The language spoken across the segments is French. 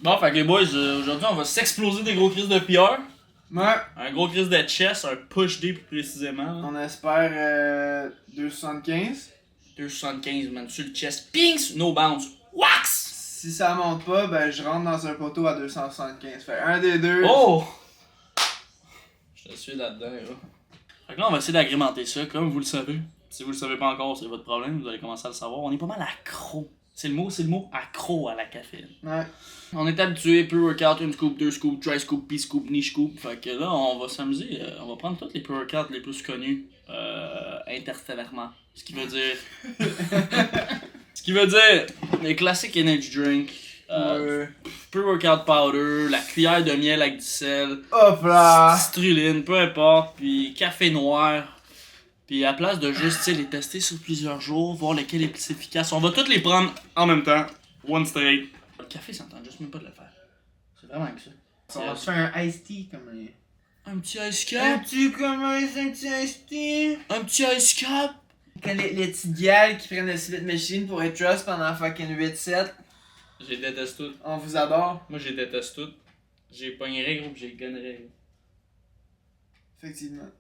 Bon, fait que les boys, aujourd'hui, on va s'exploser des gros crises de PR. Ouais. Un gros crise de chest, un push D plus précisément. Là. On espère 2,75. 2,75, man, sur le chest. Pings, no bounce. Wax! Si ça monte pas, ben je rentre dans un poteau à 275. Fait un des deux. Oh! Je te suis là-dedans, là. Fait que là, on va essayer d'agrémenter ça, comme vous le savez. Si vous le savez pas encore, c'est votre problème, vous allez commencer à le savoir. On est pas mal accro. C'est le mot accro à la caféine. Ouais. On est habitué, pre-workout, une scoop, deux scoops, try scoop, pea scoop, knee scoop. Fait que là, on va s'amuser. On va prendre tous les pre-workouts les plus connus interstellairement. Ce qui veut dire. Ce qui veut dire les classiques energy drink, pre-workout powder, la cuillère de miel avec du sel, Hop là! citrulline, peu importe, puis café noir. Puis à place de juste les tester sur plusieurs jours, voir lequel est plus efficace, on va tous les prendre en même temps, one straight. Le café, ça n'entend juste même pas de le faire. C'est vraiment que ça. On va se faire un iced tea comme Un petit ice un cap. petit iced tea. Un petit ice cap. Quand les petites gals qui prennent le split machine pour être trust pendant fucking 8-7, J'ai déteste tout. on vous adore. Moi, j'ai déteste tout. J'ai pognerai gros pis j'ai gonnerai gros. Effectivement.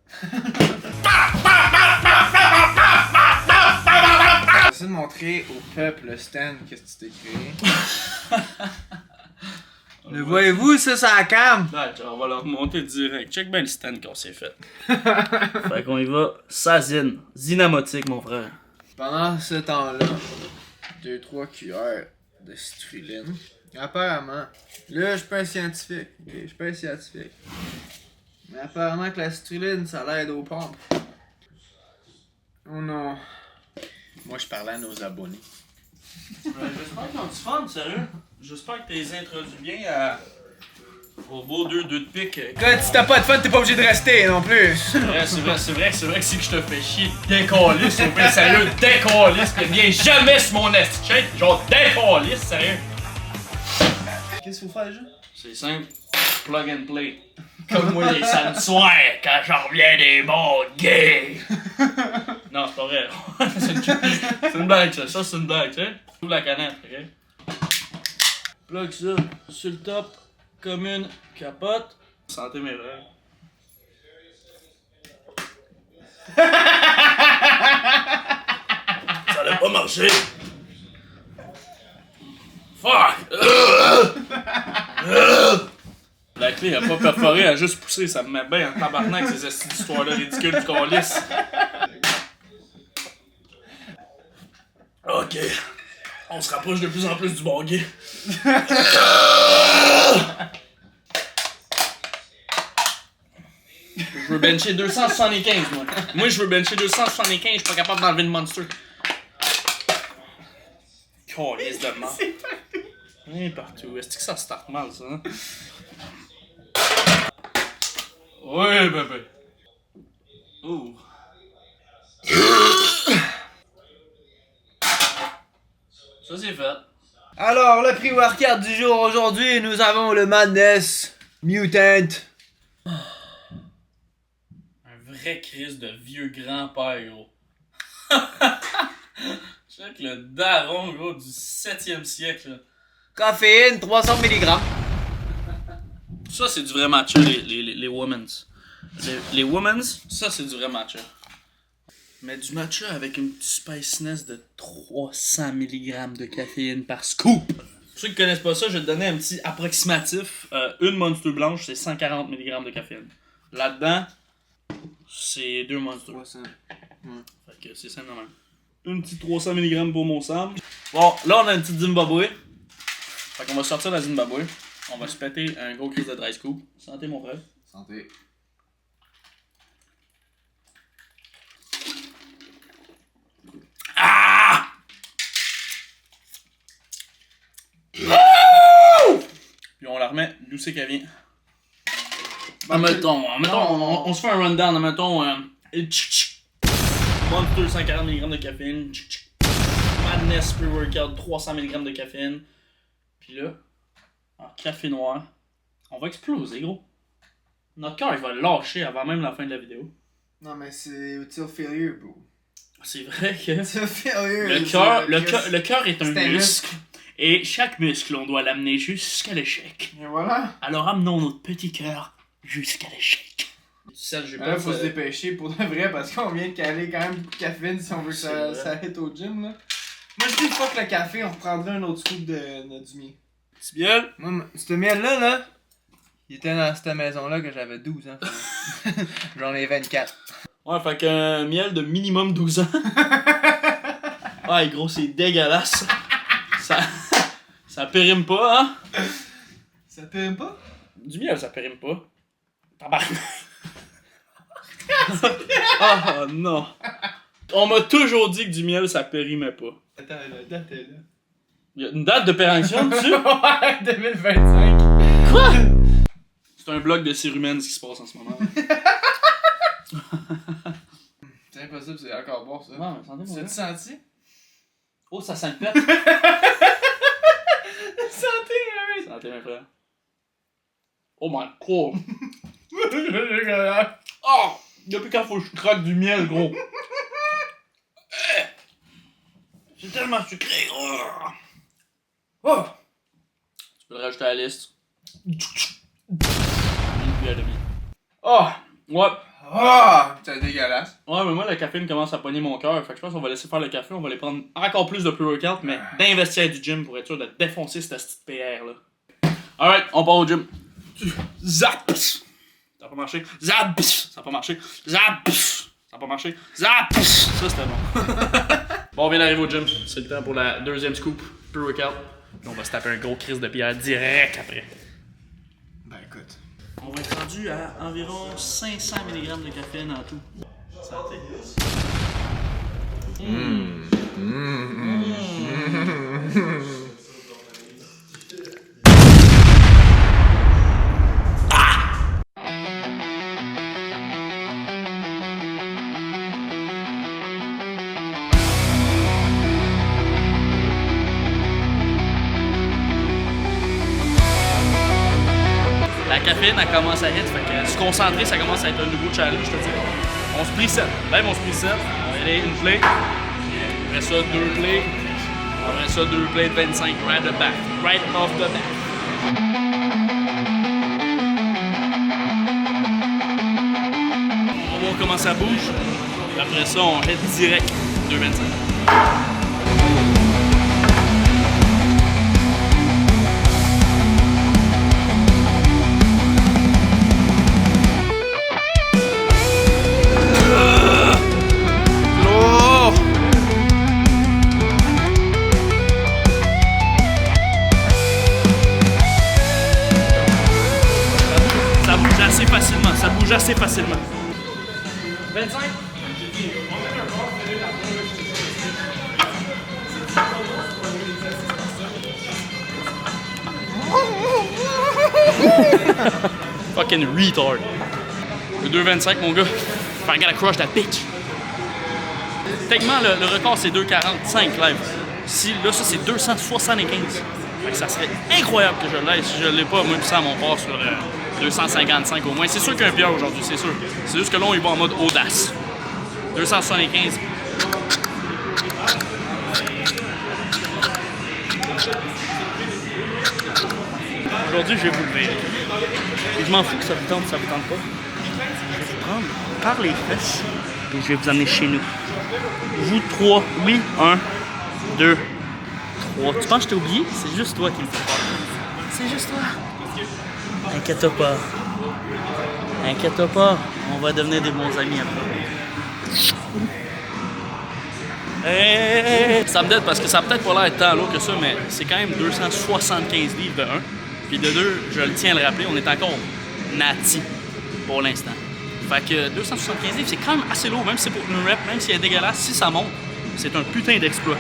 J'essaie de montrer au peuple le stand qu'est-ce que tu t'es créé. Le voyez-vous ça la cam? Ouais, on va leur remonter direct. Check bien le stand qu'on s'est fait. Fait qu'on y va. Sazine. Zinamotique, mon frère. Pendant ce temps-là, 2-3 cuillères de citrulline. Apparemment, là je suis pas un scientifique, ok? Je suis pas un scientifique. Mais apparemment que la citrulline, ça l'aide aux pompes. Oh non. Moi je parlais à nos abonnés. J'espère qu'ils ont du fun, sérieux. J'espère que tu les introduis bien au beau 2 de pique. Écoute, si t'as pas de fun, t'es pas obligé de rester non plus. C'est vrai que si je te fais chier, décalisse, au pire, sérieux, décalisse, pis viens jamais sur mon esti check, genre décalisse, sérieux. Qu'est-ce qu'il faut faire déjà? C'est simple, plug and play. Comme moi les samedis soirs, quand j'en reviens des bons gays. Non, c'est pas vrai. C'est une blague, ça c'est une blague, tu sais. Ouvre la canette, ok? Plug ça sur le top, comme une capote. Santé mes rêves. Ça n'a pas marché. Fuck! La clé a pas perforé, elle a juste poussé, ça me met bien en tabarnak ces histoires-là ridicules du calice. Ok. On se rapproche de plus en plus du bon gay. Je veux bencher 275, moi. Moi, je veux bencher 275, je suis pas capable d'enlever le monster. Calice de mort. C'est partout. Est-ce que ça start mal, ça? Hein? Ouais, bébé. Oh. Ça, c'est fait. Alors, le pre-workout du jour aujourd'hui, nous avons le Madness Mutant. Un vrai crise de vieux grand-père, gros. Check le daron, gros, du 7e siècle. Là. Caféine, 300 mg. Ça, c'est du vrai matcha, les women's. Les women's, ça, c'est du vrai matcha. Mais du matcha avec une petite spiciness de 300 mg de caféine par scoop. Pour ceux qui connaissent pas ça, je vais te donner un petit approximatif. Une Monster blanche, c'est 140 mg de caféine. Là-dedans, c'est 2 Monsters. 300. Fait que c'est simple de même. Une petite 300 mg pour mon Sam. Bon, là, on a une petite Zimbabwe. Fait qu'on va sortir la Zimbabwe. On va se péter un gros crise de dry scoop. Santé, mon frère. Santé. Ah! Puis on la remet d'où c'est qu'elle vient. Admettons, on se fait un rundown. Admettons, Monster 140 mg de caféine. Madness pre-workout 300 mg de caféine. Puis là, en café noir, on va exploser, gros. Notre cœur, il va lâcher avant même la fin de la vidéo. Non, mais c'est utile failure, bro. C'est vrai que Utile failure. le cœur est un muscle. Et chaque muscle, on doit l'amener jusqu'à l'échec. Et voilà. Alors amenons notre petit cœur jusqu'à l'échec. Là, faut se dépêcher pour de vrai parce qu'on vient de caler quand même beaucoup de caféine si on veut que ça hit au gym. Là. Moi, je dis une fois que le café, on reprendra un autre scoop du miel. Petit miel? Moi, ce miel-là, là, il était dans cette maison-là que j'avais 12 ans. J'en ai 24. Ouais, fait qu'un miel de minimum 12 ans. Ouais, gros, c'est dégueulasse. Ça périme pas, hein? Ça périme pas? Du miel, ça périme pas. Tabarnak. Oh non. On m'a toujours dit que du miel, ça périmait pas. Attends, la date est là. Il y a une date de péremption dessus? Ouais, 2025. Quoi? C'est un bloc de cérumen ce qui se passe en ce moment. C'est impossible, c'est encore bon ça. Non, mais santé, mon Tu gars. l'as senti? Oh, ça sent le pète. Santé, hein? Santé, mes frères. Oh my god. Dégueulasse. Oh! Depuis quand faut que je croque du miel, gros? C'est tellement sucré, gros. Oh! Tu peux le rajouter à la liste. Oh! Ouais. Ah! C'est dégueulasse. Ouais, mais moi, la caféine commence à pogner mon cœur. Fait que je pense qu'on va laisser faire le café. On va aller prendre encore plus de pre-workout, mais d'investir du gym pour être sûr de défoncer cette petite PR là. Alright, on part au gym. Zap! Ça a pas marché. Zap! Ça a pas marché. Zap! Ça a pas marché. Zap! Ça, c'était bon. Bon, on vient d'arriver au gym. C'est le temps pour la deuxième scoop. Pre-workout. On va se taper un gros crise de pierre direct après. Ben écoute. On va être rendu à environ 500 mg de caféine en tout. Santé. La caféine, elle commence à hit, fait que se concentrer, ça commence à être un nouveau challenge, je te dis. On se preset. Même on se preset. On va aller une play. Après ça, deux plays. Après ça, deux plays de 25 right the back. Right off the back. On va voir comment ça bouge. Puis après ça, on hit direct 2,25. Ça bouge assez facilement. 25? Fucking retard. Le 2,25 mon gars. I gotta crush that bitch. Techniquement, le record c'est 2,45 live. Si, là, ça c'est 275. Fait que ça serait incroyable que je l'aille. Si je l'ai pas, moi, ça mon part sur 255 au moins. C'est sûr qu'il y a un PR aujourd'hui, c'est sûr. C'est juste que là, on y va en mode audace. 275. Aujourd'hui, je vais vous lever. Et je m'en fous que ça vous tente pas. Je vais vous prendre par les fesses et je vais vous amener chez nous. Vous trois, oui, 1, 2, 3. Tu penses que je t'ai oublié? C'est juste toi qui me fais peur. C'est juste toi. Inquiète-toi pas. Inquiète-toi pas. On va devenir des bons amis après. Hey, ça me dette parce que ça a peut-être pas l'air tant lourd que ça, mais c'est quand même 275 livres de 1. Puis de 2, je le tiens à le rappeler, on est encore nati pour l'instant. Fait que 275 livres, c'est quand même assez lourd, même si c'est pour une rep, même si elle est dégueulasse, si ça monte, c'est un putain d'exploit.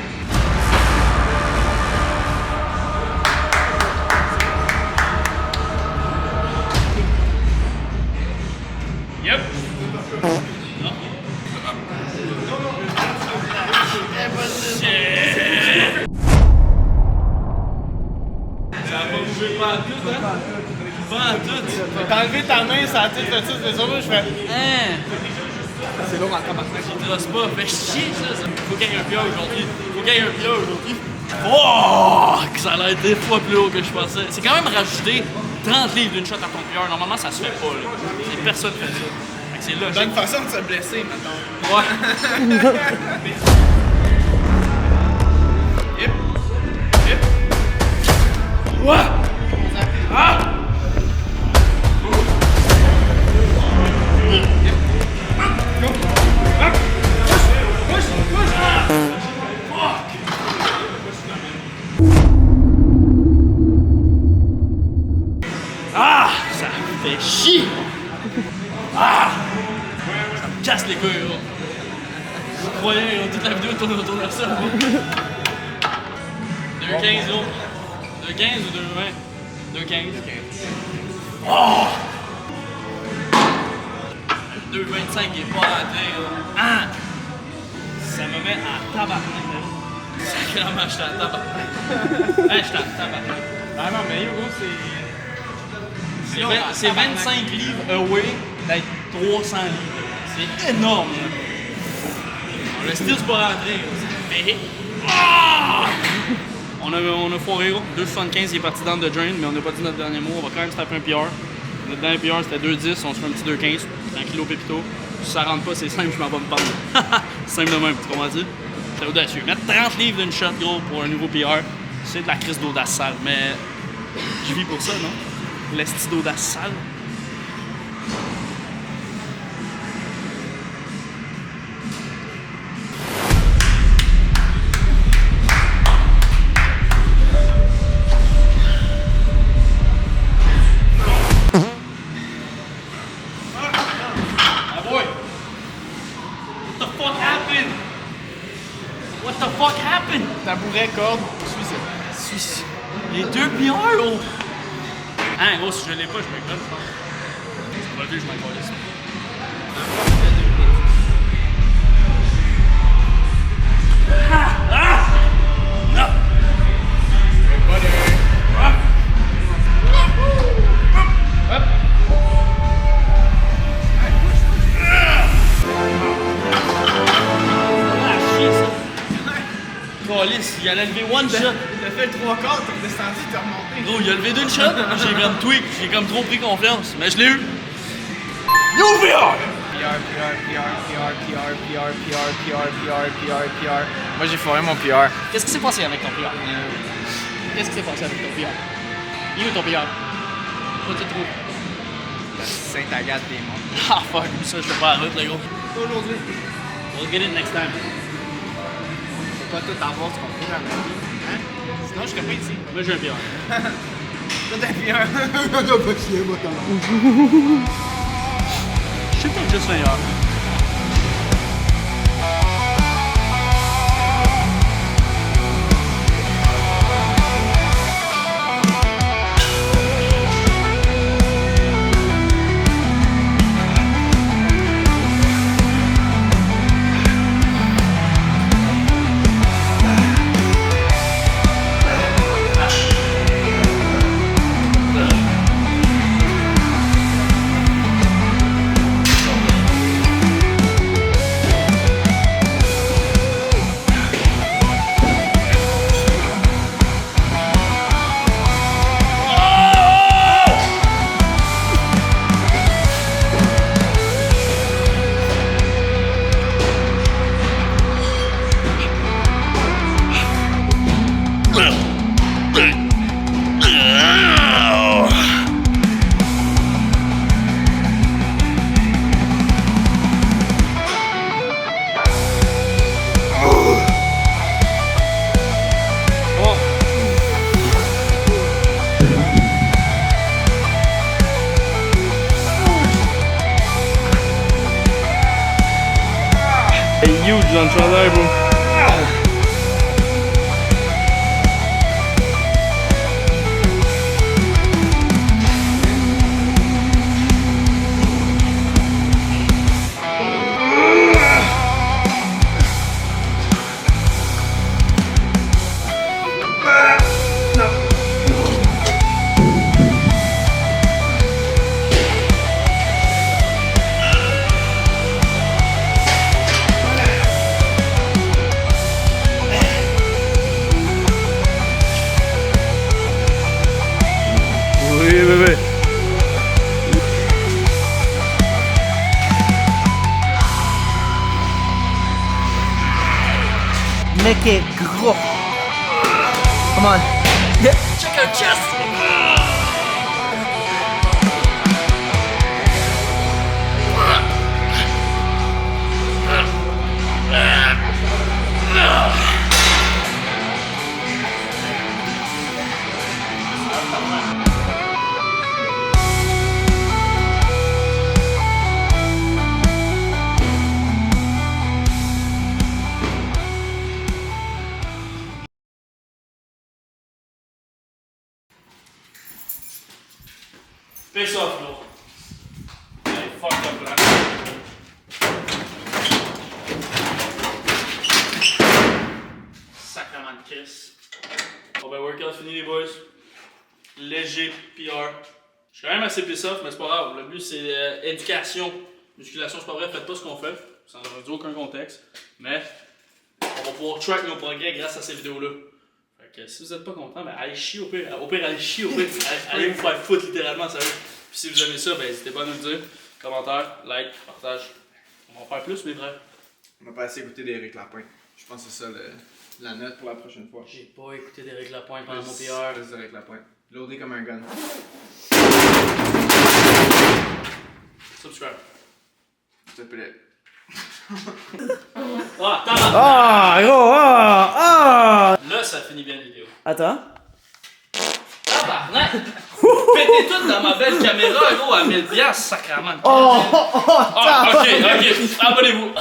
Yep. Ça a pas bougé pas à tout, hein? Pas à tout. T'as enlevé ta main, ça a tout fait ça, c'est sûr, je fais. Hein? C'est lourd en tabarnak. Je trosse pas, fait chier ça. Faut qu'il y ait un PR aujourd'hui. Oh! Que ça a l'air des fois plus haut que je pensais. C'est quand même rajouter 30 livres d'une shot à ton PR. Normalement, ça se fait pas, là. Personne fait ça. Fait que c'est logique. Bonne façon de se blesser, maintenant. Ouais. Hip. Hip. Ouais! Ah! Ah! Ça fait chier! Ah! Ça me casse les couilles, gros. Vous croyez, toute la vidéo tourne autour de ça, gros. 2,15, gros. 2,15 ou 2,20? 2,15. Oh! 2,25 qui est pas rentré, gros. Ah! Ça me met en tabarnak, là. Sacrément, j'étais en tabarnak. Hey, j'étais en tabarnak. Ah non, mais Hugo, C'est 25 livres away d'être 300 livres. C'est énorme, là. Le style, c'est pas rentré, gros. Mais... Ah! On a foiré, gros. 2,75, il est parti dans le drain, mais on n'a pas dit notre dernier mot. On va quand même se taper un PR. Notre dernier PR, c'était 2,10. On se fait un petit 2,15. Tranquillo pépito. Si ça rentre pas, c'est simple, je m'en vais me prendre. Simple de même, tu comprends dire? C'est audacieux. Mettre 30 livres d'une shot, gros, pour un nouveau PR, c'est de la crise d'audace sale. Mais je vis pour ça, non? L'esti d'audace sale. What the fuck happened? tabouret, corde, suicide. Les deux PR, gros! Hein, gros, si je l'ai pas, je me glotte. Ça va le dire, je m'en calisse. Il allait lever one shot. T'as fait le 3/4, t'es descendu, t'es remonté. Gros, il a levé d'une shot. J'ai comme tweak, j'ai comme trop pris confiance. Mais je l'ai eu. Yo VR! PR. Moi j'ai foiré mon PR. Qu'est-ce qui s'est passé avec ton PR? Qu'est-ce qui s'est passé avec ton PR? Il est où ton PR? Où tu le trouves? Sainte-Agathe des Monts. Ah fuck, ça je fais pas la route, le gros. Aujourd'hui. We'll get it next time. Faut pas tout avoir, tu comprends, dans la vie. Hein? Sinon je serais pas ici. Moi j'ai un PR. Toi t'as PR. Je sais pas, juste meilleur. Huge dans le chandail, bro. mec est gros. Come on. Yeah. Check her chest! Face off, bro. Hey, fuck up là. Sacrement de Chris. Bon ben, workout fini les boys. Léger PR. Je suis quand même assez piss off, mais c'est pas grave. Le but c'est éducation. Musculation, c'est pas vrai, faites pas ce qu'on fait. Ça n'aurait dû aucun contexte. Mais on va pouvoir track nos progrès grâce à ces vidéos-là. Fait que si vous êtes pas content, ben allez chier au pire. Au pire, allez chier au pire. Allez vous faire foutre littéralement, sérieux. Puis si vous aimez ça, ben n'hésitez pas à nous le dire. Commentaire, like, partage. On va en faire plus, mes frères. On n'a pas assez écouté d'Éric Lapointe. Je pense que c'est ça la note pour la prochaine fois. J'ai pas écouté d'Éric Lapointe pendant mon Plus PR. d'Éric Lapointe. Loadé comme un gun. Subscribe. S'il te plaît. Ah, tabarnak! Ah, gros, ah. Là, ça finit bien la vidéo. Attends. Tabarnak! Pétez tout dans ma belle caméra, gros, à 1000$, sacrément. Oh, Ah, ok, abonnez-vous.